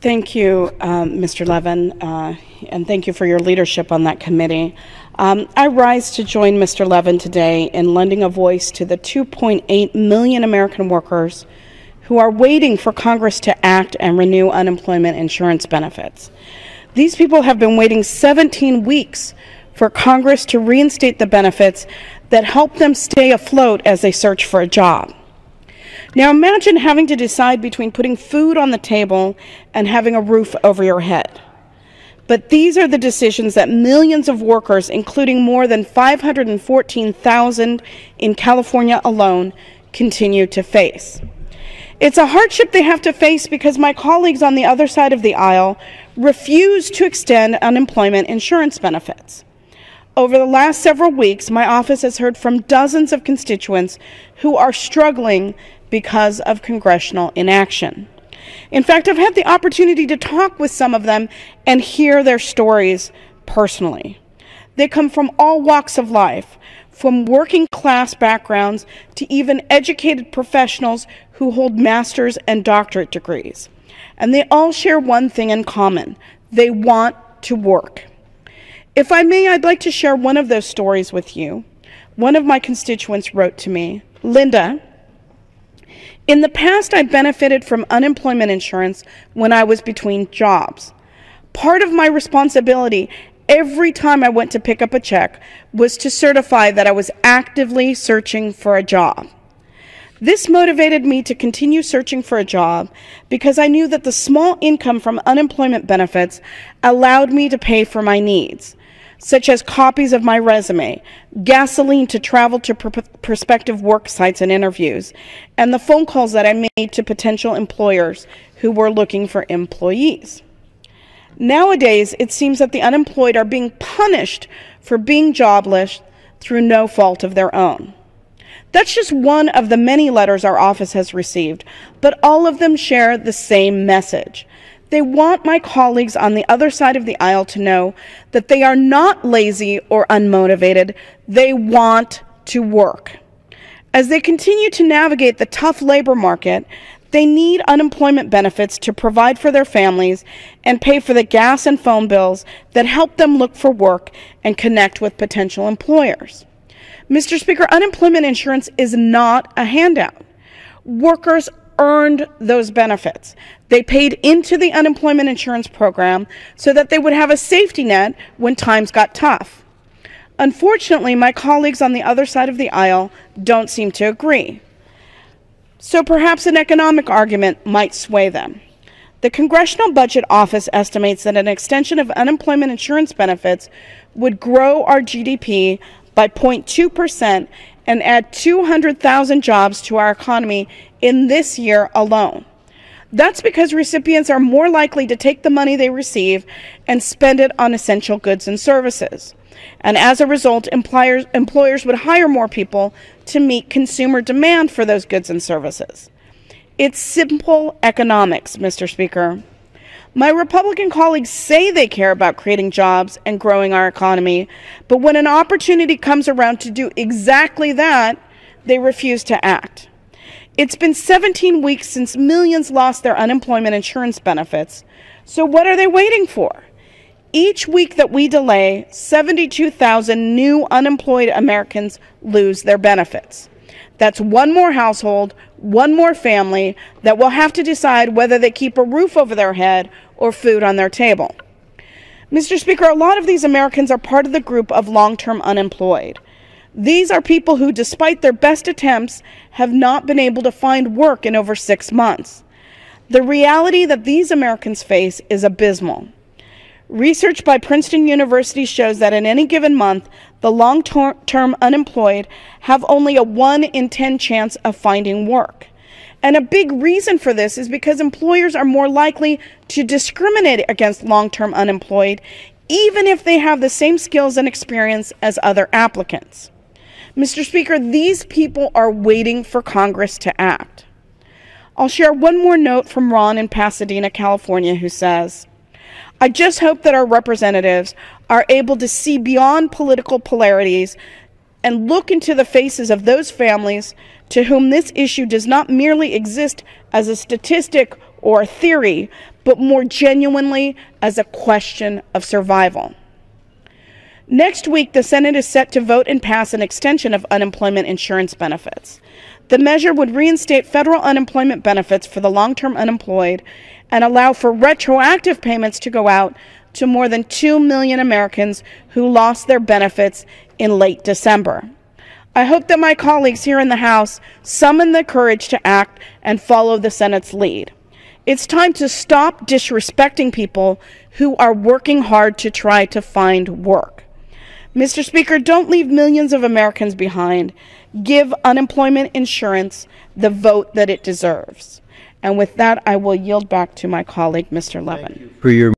Thank you, Mr. Levin, and thank you for your leadership on that committee. I rise to join Mr. Levin today in lending a voice to the 2.8 million American workers who are waiting for Congress to act and renew unemployment insurance benefits. These people have been waiting 17 weeks for Congress to reinstate the benefits that help them stay afloat as they search for a job. Now imagine having to decide between putting food on the table and having a roof over your head. But these are the decisions that millions of workers, including more than 514,000 in California alone, continue to face. It's a hardship they have to face because my colleagues on the other side of the aisle refuse to extend unemployment insurance benefits. Over the last several weeks, my office has heard from dozens of constituents who are struggling because of congressional inaction. In fact, I've had the opportunity to talk with some of them and hear their stories personally. They come from all walks of life, from working class backgrounds to even educated professionals who hold master's and doctorate degrees. And they all share one thing in common: they want to work. If I may, I'd like to share one of those stories with you. One of my constituents wrote to me, "Linda, in the past, I benefited from unemployment insurance when I was between jobs. Part of my responsibility every time I went to pick up a check was to certify that I was actively searching for a job. This motivated me to continue searching for a job because I knew that the small income from unemployment benefits allowed me to pay for my needs, such as copies of my resume, gasoline to travel to prospective work sites and interviews, and the phone calls that I made to potential employers who were looking for employees. Nowadays, it seems that the unemployed are being punished for being jobless through no fault of their own." That's just one of the many letters our office has received, but all of them share the same message. They want my colleagues on the other side of the aisle to know that they are not lazy or unmotivated. They want to work. As they continue to navigate the tough labor market, they need unemployment benefits to provide for their families and pay for the gas and phone bills that help them look for work and connect with potential employers. Mr. Speaker, unemployment insurance is not a handout. Workers earned those benefits. They paid into the unemployment insurance program so that they would have a safety net when times got tough. Unfortunately, my colleagues on the other side of the aisle don't seem to agree. So perhaps an economic argument might sway them. The Congressional Budget Office estimates that an extension of unemployment insurance benefits would grow our GDP by 0.2% and add 200,000 jobs to our economy in this year alone. That's because recipients are more likely to take the money they receive and spend it on essential goods and services. And as a result, employers would hire more people to meet consumer demand for those goods and services. It's simple economics, Mr. Speaker. My Republican colleagues say they care about creating jobs and growing our economy, but when an opportunity comes around to do exactly that, they refuse to act. It's been 17 weeks since millions lost their unemployment insurance benefits, so what are they waiting for? Each week that we delay, 72,000 new unemployed Americans lose their benefits. That's one more household, one more family that will have to decide whether they keep a roof over their head or food on their table. Mr. Speaker, a lot of these Americans are part of the group of long-term unemployed. These are people who, despite their best attempts, have not been able to find work in over 6 months. The reality that these Americans face is abysmal. Research by Princeton University shows that in any given month, the long-term unemployed have only a 1 in 10 chance of finding work. And a big reason for this is because employers are more likely to discriminate against long-term unemployed, even if they have the same skills and experience as other applicants. Mr. Speaker, these people are waiting for Congress to act. I'll share one more note from Ron in Pasadena, California, who says, "I just hope that our representatives are able to see beyond political polarities and look into the faces of those families to whom this issue does not merely exist as a statistic or a theory, but more genuinely as a question of survival. Next week, the Senate is set to vote and pass an extension of unemployment insurance benefits. The measure would reinstate federal unemployment benefits for the long-term unemployed and allow for retroactive payments to go out to more than 2 million Americans who lost their benefits in late December. I hope that my colleagues here in the House summon the courage to act and follow the Senate's lead. It's time to stop disrespecting people who are working hard to try to find work. Mr. Speaker, don't leave millions of Americans behind. Give unemployment insurance the vote that it deserves. And with that, I will yield back to my colleague, Mr. Levin. For your